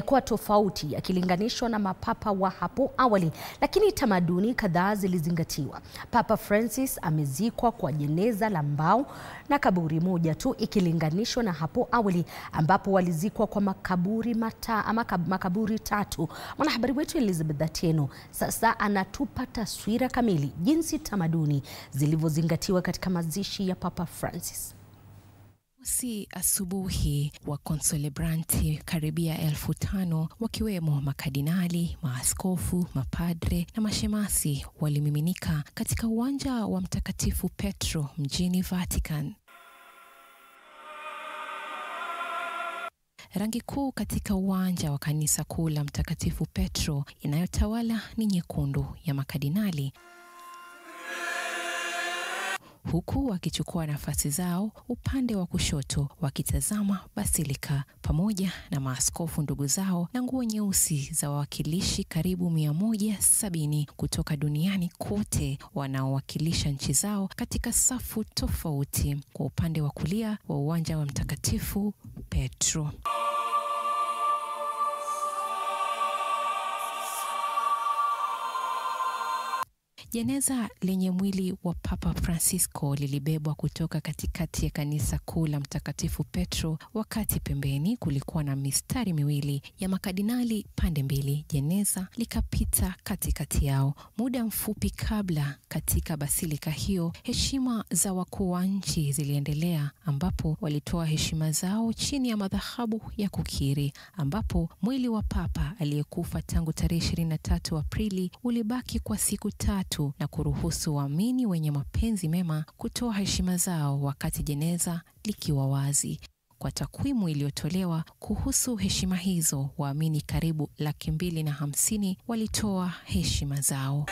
yalikuwa tofauti yakilinganishwa na mapapa wa hapo awali, lakini tamaduni kadhaa zilizingatiwa. Papa Francis amezikwa kwa jeneza la mbao na kaburi moja tu ikilinganishwa na hapo awali ambapo walizikwa kwa makaburi tatu. Mwanahabari wetu Elizabeth Atieno sasa anatupa taswira kamili jinsi tamaduni zilivyozingatiwa katika mazishi ya Papa Francis. Asubuhi wa konsolebranti karibia 5,000 wakiwemo makadinali, maaskofu, mapadre na mashemasi walimiminika katika uwanja wa Mtakatifu Petro mjini Vatican. Rangi kuu katika uwanja wa kanisa kuu la Mtakatifu Petro inayotawala ni nyekundu ya makadinali, huku wakichukua nafasi zao upande wa kushoto wakitazama basilika, pamoja na maaskofu ndugu zao na nguo nyeusi za wawakilishi karibu 170 kutoka duniani kote wanaowakilisha nchi zao katika safu tofauti kwa upande wa kulia wa uwanja wa Mtakatifu Petro. Jeneza lenye mwili wa Papa Francisco lilibebwa kutoka katikati ya kanisa kuu la Mtakatifu Petro, wakati pembeni kulikuwa na mistari miwili ya makadinali pande mbili. Jeneza likapita katikati yao. Muda mfupi kabla, katika basilika hiyo, heshima za wakuu wa nchi ziliendelea, ambapo walitoa heshima zao chini ya madhahabu ya kukiri, ambapo mwili wa Papa aliyekufa tangu tarehe 23 Aprili ulibaki kwa siku 3 na kuruhusu waamini wenye mapenzi mema kutoa heshima zao wakati jeneza likiwa wazi. Kwa takwimu iliyotolewa kuhusu heshima hizo, waamini karibu 250,000 walitoa heshima zao.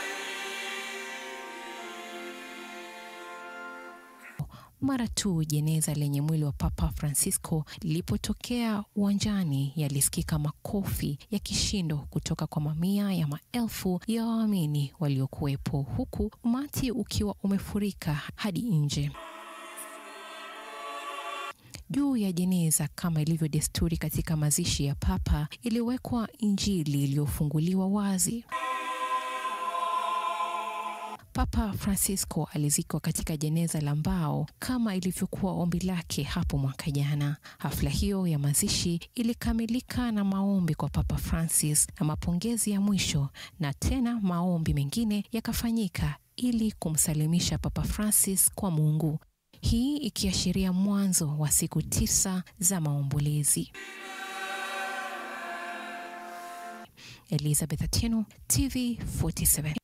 Mara tu jeneza lenye mwili wa Papa Francisco lilipotokea uwanjani, yalisikika makofi ya kishindo kutoka kwa mamia ya maelfu ya waamini waliokuwepo, huku umati ukiwa umefurika hadi nje. Juu ya jeneza, kama ilivyo desturi katika mazishi ya Papa, iliwekwa Injili iliyofunguliwa wazi. Papa Francisco alizikwa katika jeneza la mbao kama ilivyokuwa ombi lake hapo mwaka jana. Hafla hiyo ya mazishi ilikamilika na maombi kwa Papa Francis na mapongezi ya mwisho, na tena maombi mengine yakafanyika ili kumsalimisha Papa Francis kwa Mungu. Hii ikiashiria mwanzo wa siku 9 za maombolezi. Elizabeth Atieno, TV 47.